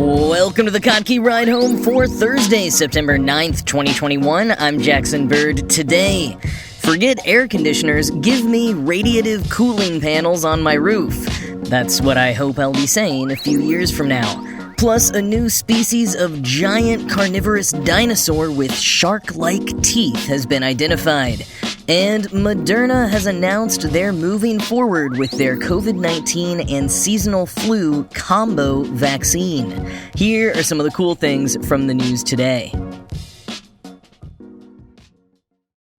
Welcome to the Kottke Ride Home for Thursday, September 9th, 2021. I'm Jackson Bird. Today, forget air conditioners, give me radiative cooling panels on my roof. That's what I hope I'll be saying a few years from now. Plus, a new species of giant carnivorous dinosaur with shark-like teeth has been identified. And Moderna has announced they're moving forward with their COVID-19 and seasonal flu combo vaccine. Here are some of the cool things from the news today.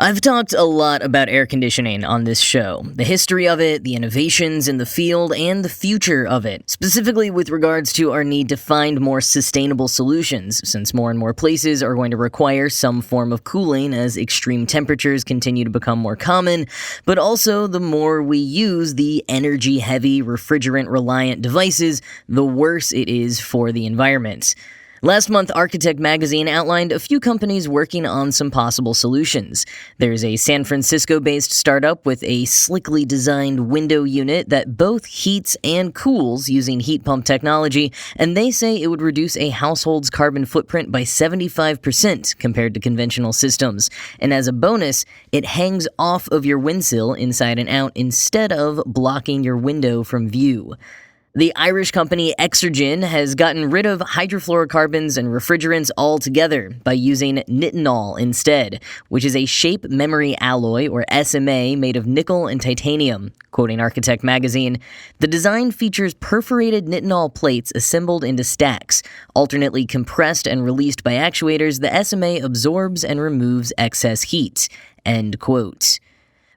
I've talked a lot about air conditioning on this show, the history of it, the innovations in the field, and the future of it, specifically with regards to our need to find more sustainable solutions, since more and more places are going to require some form of cooling as extreme temperatures continue to become more common, but also the more we use the energy-heavy, refrigerant-reliant devices, the worse it is for the environment. Last month, Architect Magazine outlined a few companies working on some possible solutions. There's a San Francisco-based startup with a slickly designed window unit that both heats and cools using heat pump technology, and they say it would reduce a household's carbon footprint by 75% compared to conventional systems. And as a bonus, it hangs off of your windsill inside and out instead of blocking your window from view. The Irish company Exergen has gotten rid of hydrofluorocarbons and refrigerants altogether by using nitinol instead, which is a shape memory alloy, or SMA, made of nickel and titanium. Quoting Architect Magazine, the design features perforated nitinol plates assembled into stacks. Alternately compressed and released by actuators, the SMA absorbs and removes excess heat. End quote.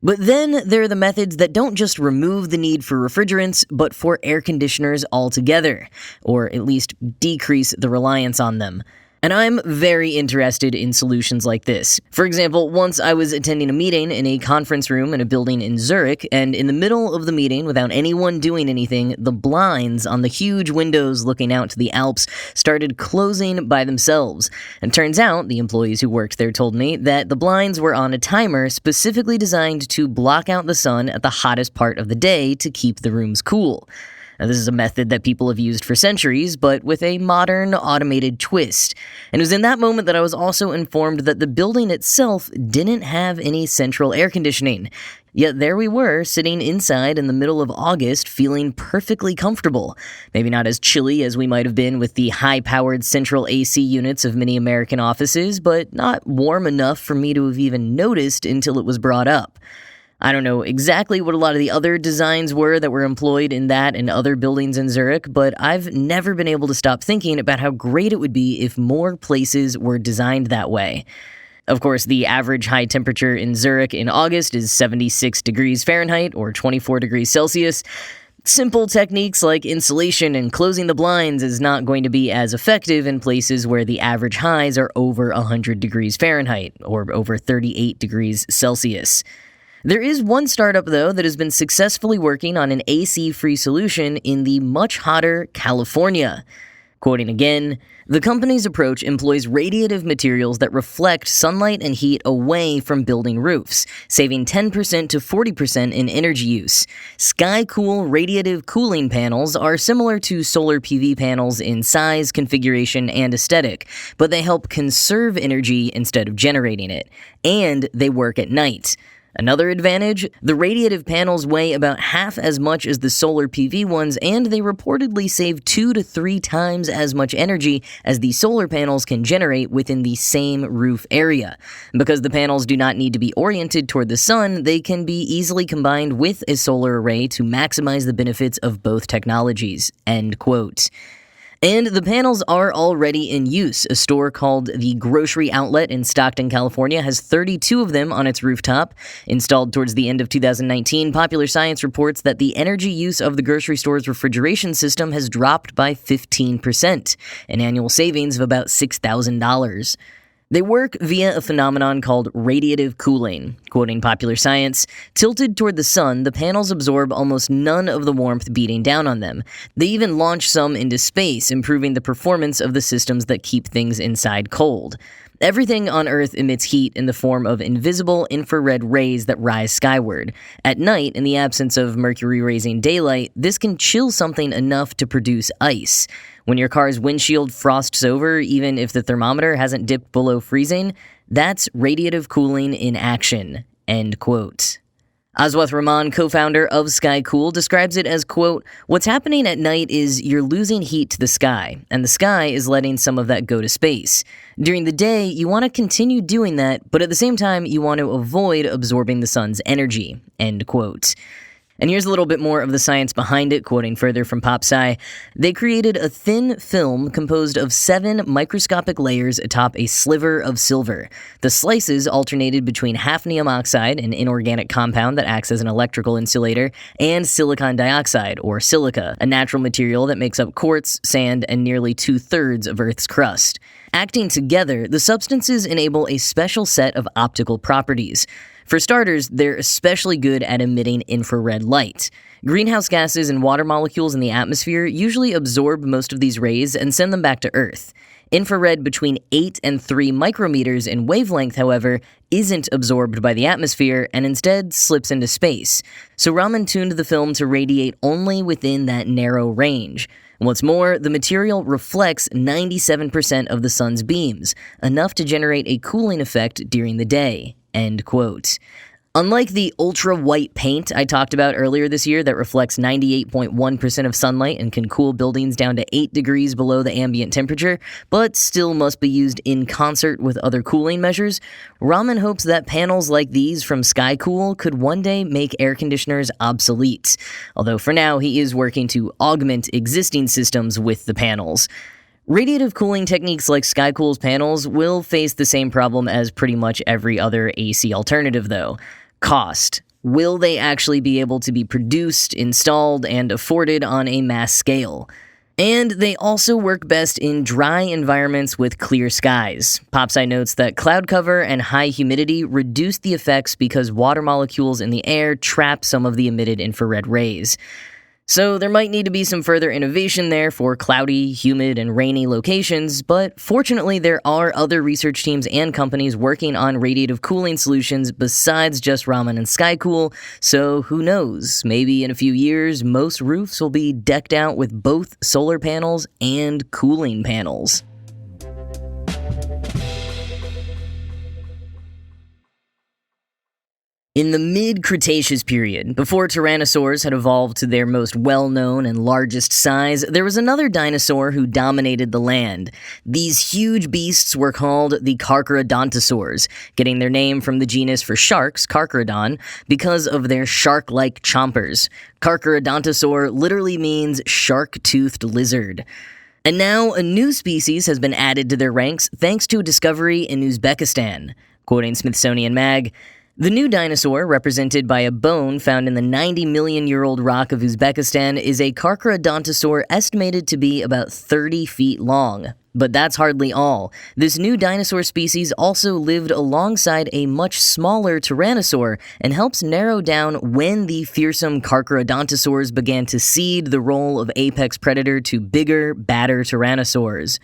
But then there are the methods that don't just remove the need for refrigerants, but for air conditioners altogether, or at least decrease the reliance on them. And I'm very interested in solutions like this. For example, once I was attending a meeting in a conference room in a building in Zurich, and in the middle of the meeting, without anyone doing anything, the blinds on the huge windows looking out to the Alps started closing by themselves. And turns out, the employees who worked there told me that the blinds were on a timer specifically designed to block out the sun at the hottest part of the day to keep the rooms cool. Now, this is a method that people have used for centuries, but with a modern, automated twist. And it was in that moment that I was also informed that the building itself didn't have any central air conditioning. Yet there we were, sitting inside in the middle of August, feeling perfectly comfortable. Maybe not as chilly as we might have been with the high-powered central AC units of many American offices, but not warm enough for me to have even noticed until it was brought up. I don't know exactly what a lot of the other designs were that were employed in that and other buildings in Zurich, but I've never been able to stop thinking about how great it would be if more places were designed that way. Of course, the average high temperature in Zurich in August is 76 degrees Fahrenheit or 24 degrees Celsius. Simple techniques like insulation and closing the blinds is not going to be as effective in places where the average highs are over 100 degrees Fahrenheit or over 38 degrees Celsius. There is one startup, though, that has been successfully working on an AC-free solution in the much hotter California. Quoting again, the company's approach employs radiative materials that reflect sunlight and heat away from building roofs, saving 10% to 40% in energy use. SkyCool radiative cooling panels are similar to solar PV panels in size, configuration, and aesthetic, but they help conserve energy instead of generating it. And they work at night. Another advantage, the radiative panels weigh about half as much as the solar PV ones, and they reportedly save 2 to 3 times as much energy as the solar panels can generate within the same roof area. Because the panels do not need to be oriented toward the sun, they can be easily combined with a solar array to maximize the benefits of both technologies. End quote. And the panels are already in use. A store called The Grocery Outlet in Stockton, California has 32 of them on its rooftop. Installed towards the end of 2019, Popular Science reports that the energy use of the grocery store's refrigeration system has dropped by 15%, an annual savings of about $6,000. They work via a phenomenon called radiative cooling. Quoting Popular Science, tilted toward the sun, the panels absorb almost none of the warmth beating down on them. They even launch some into space, improving the performance of the systems that keep things inside cold. Everything on Earth emits heat in the form of invisible infrared rays that rise skyward. At night, in the absence of mercury-raising daylight, this can chill something enough to produce ice. When your car's windshield frosts over, even if the thermometer hasn't dipped below freezing, that's radiative cooling in action. End quote. Aswath Rahman, co-founder of SkyCool, describes it as, quote, "What's happening at night is you're losing heat to the sky, and the sky is letting some of that go to space. During the day, you want to continue doing that, but at the same time, you want to avoid absorbing the sun's energy." End quote. And here's a little bit more of the science behind it, quoting further from PopSci. "They created a thin film composed of 7 microscopic layers atop a sliver of silver. The slices alternated between hafnium oxide, an inorganic compound that acts as an electrical insulator, and silicon dioxide, or silica, a natural material that makes up quartz, sand, and nearly 2/3 of Earth's crust. Acting together, the substances enable a special set of optical properties. For starters, they're especially good at emitting infrared light. Greenhouse gases and water molecules in the atmosphere usually absorb most of these rays and send them back to Earth. Infrared between 8 and 3 micrometers in wavelength, however, isn't absorbed by the atmosphere and instead slips into space. So Raman tuned the film to radiate only within that narrow range. What's more, the material reflects 97% of the sun's beams, enough to generate a cooling effect during the day." End quote. Unlike the ultra-white paint I talked about earlier this year that reflects 98.1% of sunlight and can cool buildings down to 8 degrees below the ambient temperature, but still must be used in concert with other cooling measures, Raman hopes that panels like these from SkyCool could one day make air conditioners obsolete. Although for now, he is working to augment existing systems with the panels. Radiative cooling techniques like SkyCool's panels will face the same problem as pretty much every other AC alternative, though. Cost. Will they actually be able to be produced, installed, and afforded on a mass scale? And they also work best in dry environments with clear skies. PopSci notes that cloud cover and high humidity reduce the effects because water molecules in the air trap some of the emitted infrared rays. So there might need to be some further innovation there for cloudy, humid, and rainy locations, but fortunately there are other research teams and companies working on radiative cooling solutions besides just Raman and SkyCool, so who knows, maybe in a few years most roofs will be decked out with both solar panels and cooling panels. In the mid-Cretaceous period, before tyrannosaurs had evolved to their most well-known and largest size, there was another dinosaur who dominated the land. These huge beasts were called the carcharodontosaurs, getting their name from the genus for sharks, Carcharodon, because of their shark-like chompers. Carcharodontosaur literally means shark-toothed lizard. And now a new species has been added to their ranks thanks to a discovery in Uzbekistan. Quoting Smithsonian Mag, "The new dinosaur, represented by a bone found in the 90-million-year-old rock of Uzbekistan, is a carcharodontosaur estimated to be about 30 feet long. But that's hardly all. This new dinosaur species also lived alongside a much smaller tyrannosaur and helps narrow down when the fearsome carcharodontosaurs began to cede the role of apex predator to bigger, badder tyrannosaurs."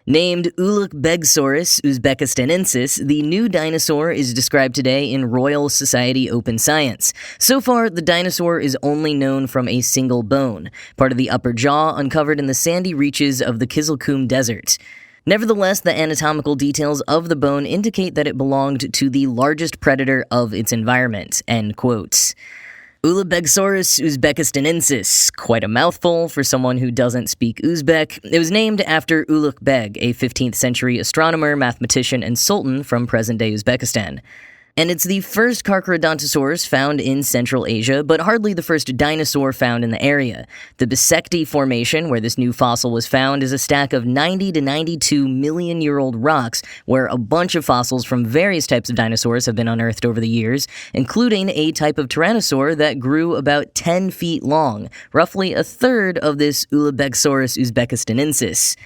Named Ulugh-Begsaurus uzbekistanensis, the new dinosaur is described today in Royal Society Open Science. So far, the dinosaur is only known from a single bone, part of the upper jaw uncovered in the sandy reaches of the Kizilkum Desert. Nevertheless, the anatomical details of the bone indicate that it belonged to the largest predator of its environment. End quote. Ulugh-Begsaurus uzbekistanensis, quite a mouthful for someone who doesn't speak Uzbek. It was named after Ulugh Beg, a 15th century astronomer, mathematician, and sultan from present-day Uzbekistan. And it's the first carcharodontosaurs found in Central Asia, but hardly the first dinosaur found in the area. The Bisekti Formation, where this new fossil was found, is a stack of 90 to 92 million-year-old rocks where a bunch of fossils from various types of dinosaurs have been unearthed over the years, including a type of tyrannosaur that grew about 10 feet long, roughly a third of this Ulugh-Begsaurus uzbekistanensis.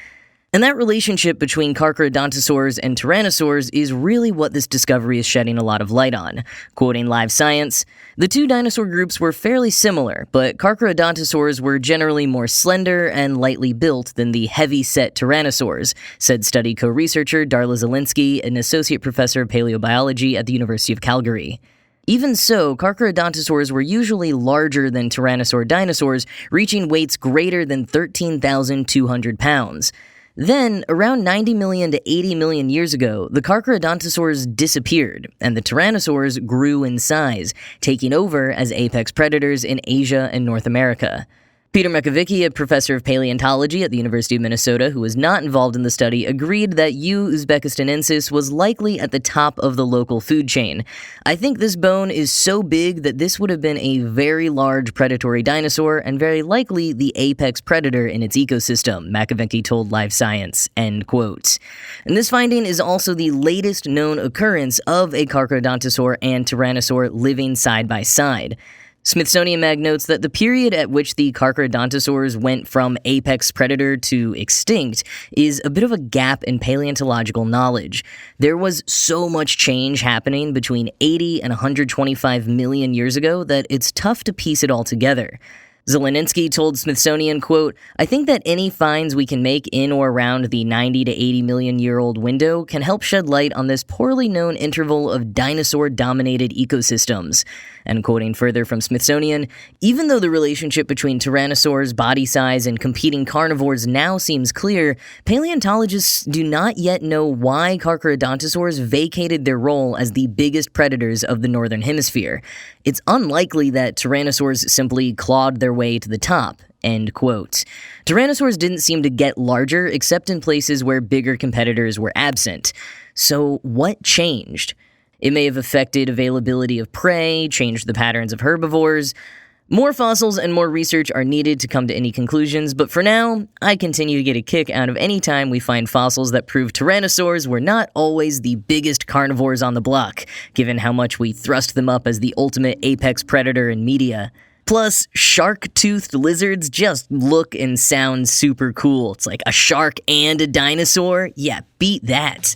And that relationship between carcharodontosaurs and tyrannosaurs is really what this discovery is shedding a lot of light on. Quoting Live Science, "The two dinosaur groups were fairly similar, but carcharodontosaurs were generally more slender and lightly built than the heavy-set tyrannosaurs," said study co-researcher Darla Zielinski, an associate professor of paleobiology at the University of Calgary. Even so, carcharodontosaurs were usually larger than tyrannosaur dinosaurs, reaching weights greater than 13,200 pounds. Then, around 90 million to 80 million years ago, the carcharodontosaurs disappeared, and the tyrannosaurs grew in size, taking over as apex predators in Asia and North America. Peter Makovicki, a professor of paleontology at the University of Minnesota who was not involved in the study, agreed that U. uzbekistanensis was likely at the top of the local food chain. "I think this bone is so big that this would have been a very large predatory dinosaur and very likely the apex predator in its ecosystem," Makovicki told Live Science, end quote. And this finding is also the latest known occurrence of a carcharodontosaur and tyrannosaur living side by side. Smithsonian Mag notes that the period at which the carcharodontosaurs went from apex predator to extinct is a bit of a gap in paleontological knowledge. There was so much change happening between 80 and 125 million years ago that it's tough to piece it all together. Zielinski told Smithsonian, quote, "I think that any finds we can make in or around the 90 to 80 million year old window can help shed light on this poorly known interval of dinosaur-dominated ecosystems." And quoting further from Smithsonian, "Even though the relationship between tyrannosaurs, body size, and competing carnivores now seems clear, paleontologists do not yet know why carcharodontosaurs vacated their role as the biggest predators of the northern hemisphere. It's unlikely that tyrannosaurs simply clawed their way to the top." End quote. Tyrannosaurs didn't seem to get larger except in places where bigger competitors were absent. So what changed? It may have affected availability of prey, changed the patterns of herbivores. More fossils and more research are needed to come to any conclusions, but for now, I continue to get a kick out of any time we find fossils that prove tyrannosaurs were not always the biggest carnivores on the block, given how much we thrust them up as the ultimate apex predator in media. Plus, shark-toothed lizards just look and sound super cool. It's like a shark and a dinosaur? Yeah, beat that.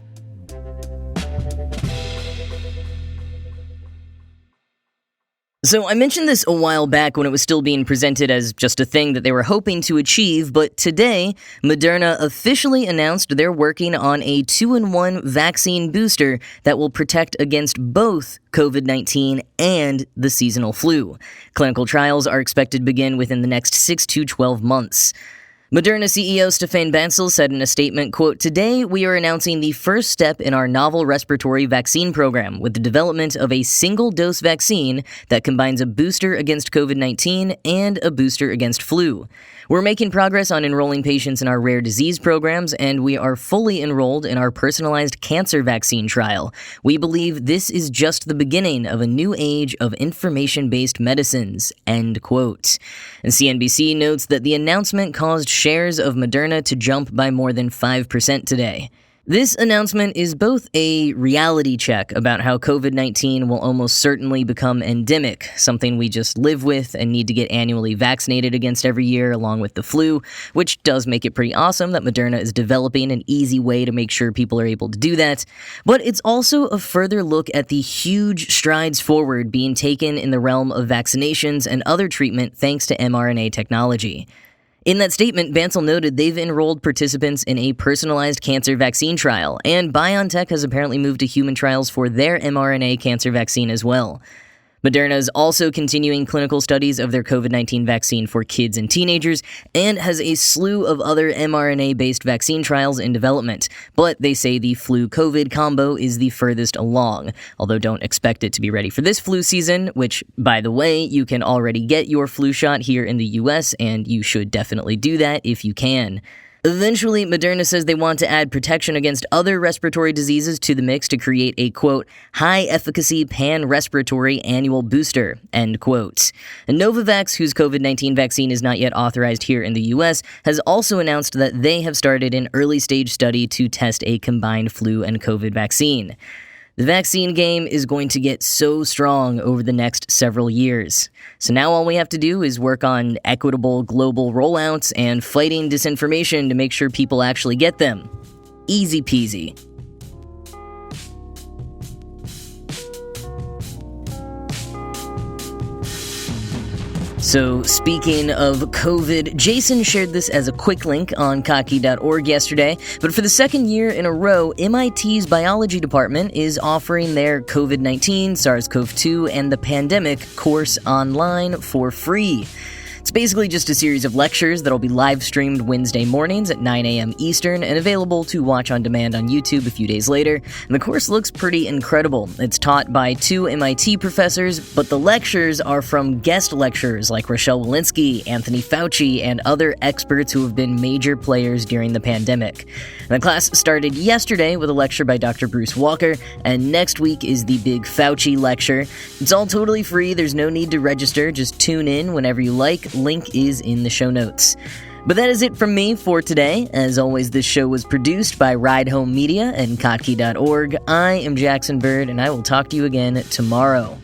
So I mentioned this a while back when it was still being presented as just a thing that they were hoping to achieve, but today, Moderna officially announced they're working on a 2-in-1 vaccine booster that will protect against both COVID-19 and the seasonal flu. Clinical trials are expected to begin within the next 6 to 12 months. Moderna CEO Stéphane Bancel said in a statement, quote, "Today we are announcing the first step in our novel respiratory vaccine program with the development of a single-dose vaccine that combines a booster against COVID-19 and a booster against flu. We're making progress on enrolling patients in our rare disease programs, and we are fully enrolled in our personalized cancer vaccine trial. We believe this is just the beginning of a new age of information-based medicines," end quote. And CNBC notes that the announcement caused shares of Moderna to jump by more than 5% today. This announcement is both a reality check about how COVID-19 will almost certainly become endemic, something we just live with and need to get annually vaccinated against every year along with the flu, which does make it pretty awesome that Moderna is developing an easy way to make sure people are able to do that. But it's also a further look at the huge strides forward being taken in the realm of vaccinations and other treatment thanks to mRNA technology. In that statement, Bancel noted they've enrolled participants in a personalized cancer vaccine trial, and BioNTech has apparently moved to human trials for their mRNA cancer vaccine as well. Moderna is also continuing clinical studies of their COVID-19 vaccine for kids and teenagers, and has a slew of other mRNA-based vaccine trials in development, but they say the flu-COVID combo is the furthest along, although don't expect it to be ready for this flu season, which, by the way, you can already get your flu shot here in the US, and you should definitely do that if you can. Eventually, Moderna says they want to add protection against other respiratory diseases to the mix to create a, quote, high-efficacy pan-respiratory annual booster, end quote. And Novavax, whose COVID-19 vaccine is not yet authorized here in the U.S., has also announced that they have started an early-stage study to test a combined flu and COVID vaccine. The vaccine game is going to get so strong over the next several years. So now all we have to do is work on equitable global rollouts and fighting disinformation to make sure people actually get them. Easy peasy. So, speaking of COVID, Jason shared this as a quick link on Kottke.org yesterday, but for the second year in a row, MIT's biology department is offering their COVID-19, SARS-CoV-2, and the pandemic course online for free. It's basically just a series of lectures that'll be live-streamed Wednesday mornings at 9 a.m. Eastern and available to watch on demand on YouTube a few days later. And the course looks pretty incredible. It's taught by 2 MIT professors, but the lectures are from guest lecturers like Rochelle Walensky, Anthony Fauci, and other experts who have been major players during the pandemic. And the class started yesterday with a lecture by Dr. Bruce Walker, and next week is the big Fauci lecture. It's all totally free. There's no need to register. Just tune in whenever you like. Link is in the show notes. But that is it from me for today. As always, this show was produced by Ride Home Media and Kottke.org. I am Jackson Bird, and I will talk to you again tomorrow.